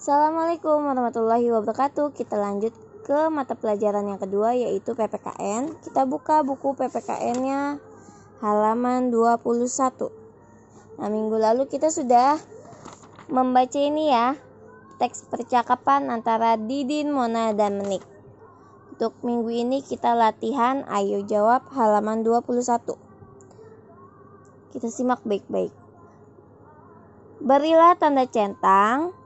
Assalamualaikum warahmatullahi wabarakatuh. Kita lanjut ke mata pelajaran yang kedua, yaitu PPKN. Kita buka buku PPKN-nya halaman 21. Nah, minggu lalu kita sudah membaca ini ya, teks percakapan antara Didin, Mona, dan Menik. Untuk minggu ini kita latihan ayo jawab halaman 21. Kita simak baik-baik. Berilah tanda centang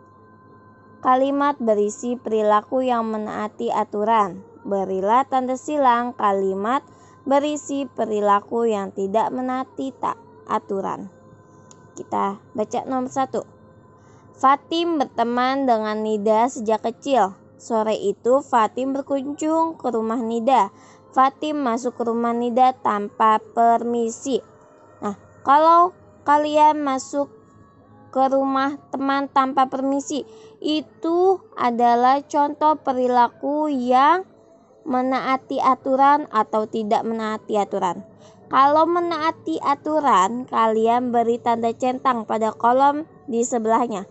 kalimat berisi perilaku yang menaati aturan. Berilah tanda silang kalimat berisi perilaku yang tidak menaati aturan. Kita baca nomor 1. Fatim berteman dengan Nida sejak kecil. Sore itu Fatim berkunjung ke rumah Nida. Fatim masuk ke rumah Nida tanpa permisi. Nah, kalau kalian masuk ke rumah teman tanpa permisi, itu adalah contoh perilaku yang menaati aturan atau tidak menaati aturan. Kalau menaati aturan, kalian beri tanda centang pada kolom di sebelahnya.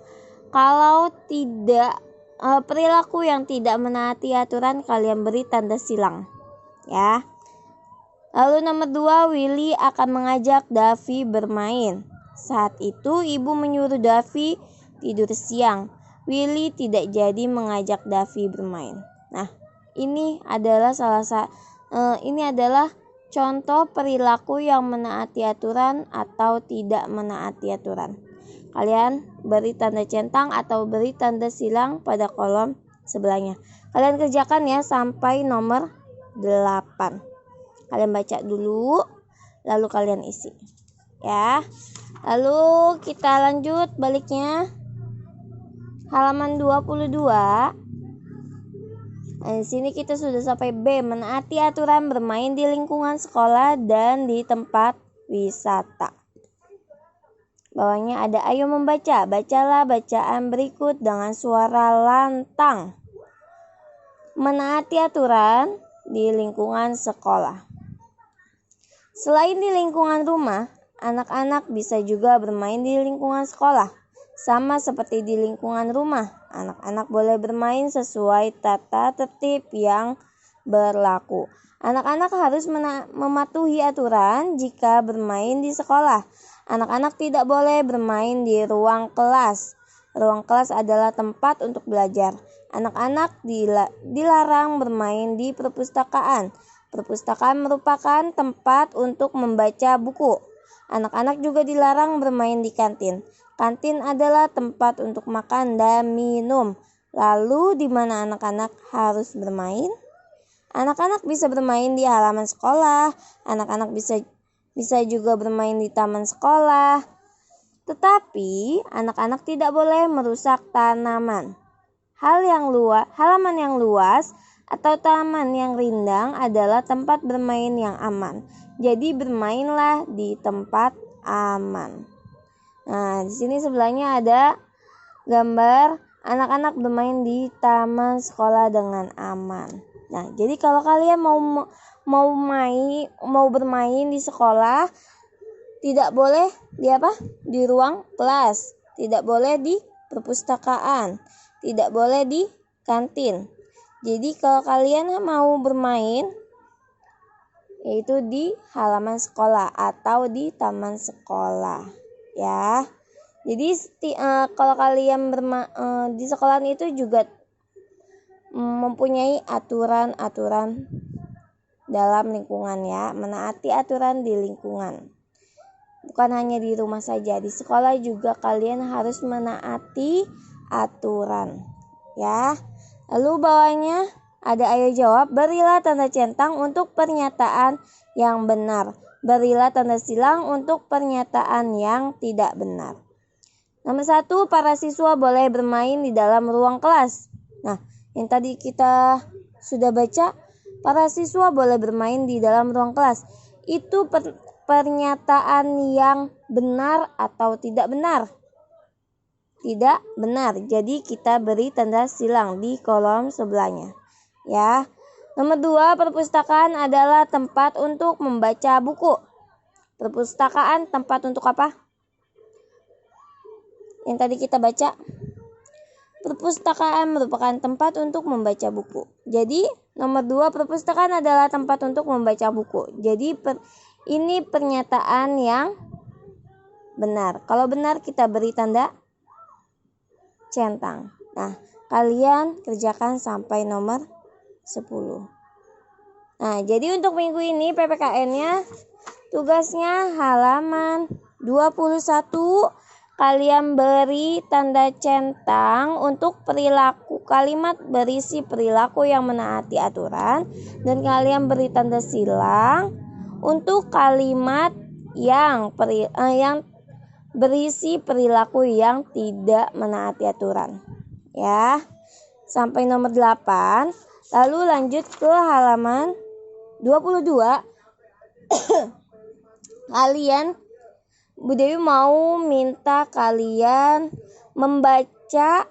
Kalau tidak perilaku yang tidak menaati aturan, kalian beri tanda silang. Ya. Lalu nomor 2, Willy akan mengajak Davi bermain. Saat itu ibu menyuruh Davi tidur siang. Willy tidak jadi mengajak Davi bermain. Nah, ini adalah contoh perilaku yang menaati aturan atau tidak menaati aturan. Kalian beri tanda centang atau beri tanda silang pada kolom sebelahnya. Kalian kerjakan ya sampai nomor 8. Kalian baca dulu, lalu kalian isi. Ya. Lalu kita lanjut baliknya. Halaman 22. Nah, di sini kita sudah sampai B, menaati aturan bermain di lingkungan sekolah dan di tempat wisata. Bawahnya ada ayo membaca. Bacalah bacaan berikut dengan suara lantang. Menaati aturan di lingkungan sekolah. Selain di lingkungan rumah, anak-anak bisa juga bermain di lingkungan sekolah. Sama seperti di lingkungan rumah, anak-anak boleh bermain sesuai tata tertib yang berlaku. Anak-anak harus mematuhi aturan jika bermain di sekolah. Anak-anak tidak boleh bermain di ruang kelas. Ruang kelas adalah tempat untuk belajar. Anak-anak dilarang bermain di perpustakaan. Perpustakaan merupakan tempat untuk membaca buku. Anak-anak juga dilarang bermain di kantin. Kantin adalah tempat untuk makan dan minum. Lalu di mana anak-anak harus bermain? Anak-anak bisa bermain di halaman sekolah. Anak-anak bisa juga bermain di taman sekolah. Tetapi anak-anak tidak boleh merusak tanaman. Halaman yang luas atau taman yang rindang adalah tempat bermain yang aman. Jadi bermainlah di tempat aman. Nah, di sini sebelahnya ada gambar anak-anak bermain di taman sekolah dengan aman. Nah, jadi kalau kalian mau bermain di sekolah, tidak boleh di ruang kelas, tidak boleh di perpustakaan, tidak boleh di kantin. Jadi kalau kalian mau bermain, yaitu di halaman sekolah atau di taman sekolah, ya. Jadi kalau kalian di sekolah itu juga mempunyai aturan-aturan dalam lingkungan ya, menaati aturan di lingkungan. Bukan hanya di rumah saja, di sekolah juga kalian harus menaati aturan, ya. Lalu bawahnya ada ayo jawab, berilah tanda centang untuk pernyataan yang benar. Berilah tanda silang untuk pernyataan yang tidak benar. Nomor 1, para siswa boleh bermain di dalam ruang kelas. Nah, yang tadi kita sudah baca, para siswa boleh bermain di dalam ruang kelas. Itu pernyataan yang benar atau tidak benar? Tidak benar. Jadi kita beri tanda silang di kolom sebelahnya. Ya. Nomor 2, perpustakaan adalah tempat untuk membaca buku. Perpustakaan tempat untuk apa? Yang tadi kita baca. perpustakaan merupakan tempat untuk membaca buku. Jadi nomor 2, perpustakaan adalah tempat untuk membaca buku. Jadi ini pernyataan yang benar. Kalau benar kita beri tanda centang. Nah, kalian kerjakan sampai nomor 10. Nah, jadi untuk minggu ini PPKN-nya tugasnya halaman 21. Kalian beri tanda centang untuk perilaku kalimat berisi perilaku yang menaati aturan, dan kalian beri tanda silang untuk kalimat yang berisi perilaku yang tidak menaati aturan. Ya. Sampai nomor 8. Lalu lanjut ke halaman 22. Bu Dewi mau minta kalian membaca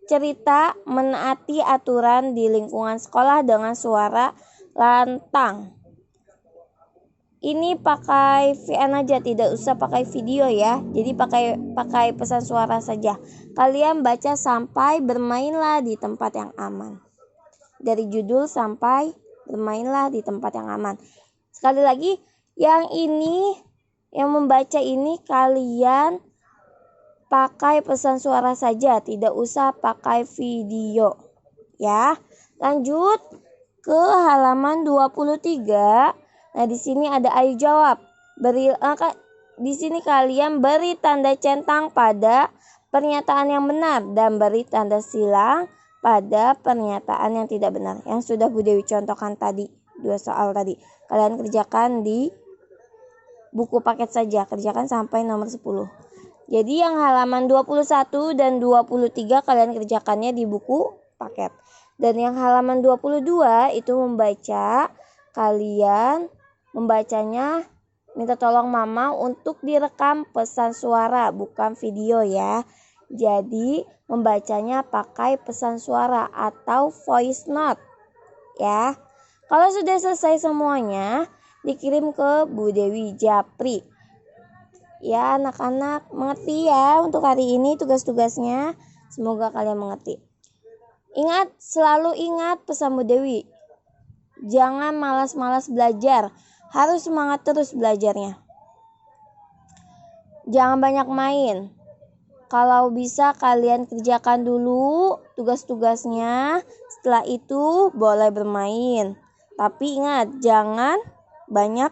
cerita menaati aturan di lingkungan sekolah dengan suara lantang. Ini pakai VN aja, tidak usah pakai video ya. Jadi pakai pesan suara saja. Kalian baca sampai bermainlah di tempat yang aman. Dari judul sampai bermainlah di tempat yang aman. Sekali lagi, yang membaca ini kalian pakai pesan suara saja, tidak usah pakai video. Ya. Lanjut ke halaman 23. Nah, di sini ada ayo jawab. Di sini kalian beri tanda centang pada pernyataan yang benar dan beri tanda silang pada pernyataan yang tidak benar. Yang sudah Bu Dewi contohkan tadi, 2 soal tadi. Kalian kerjakan di buku paket saja, kerjakan sampai nomor 10. Jadi yang halaman 21 dan 23 kalian kerjakannya di buku paket. Dan yang halaman 22 itu kalian membacanya minta tolong mama untuk direkam pesan suara, bukan video ya. Jadi membacanya pakai pesan suara atau voice note ya. Kalau sudah selesai semuanya, dikirim ke Bu Dewi Japri. Ya, anak-anak mengerti ya untuk hari ini tugas-tugasnya. Semoga kalian mengerti. Selalu ingat pesan Bu Dewi. Jangan malas-malas belajar. Harus semangat terus belajarnya. Jangan banyak main. Kalau bisa kalian kerjakan dulu tugas-tugasnya. Setelah itu boleh bermain. Tapi ingat, jangan banyak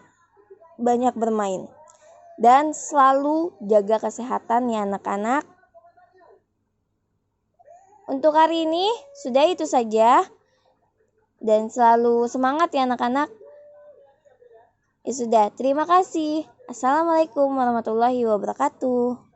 bermain. Dan selalu jaga kesehatan ya anak-anak. Untuk hari ini sudah itu saja. Dan selalu semangat ya anak-anak. Ya sudah, terima kasih. Assalamualaikum warahmatullahi wabarakatuh.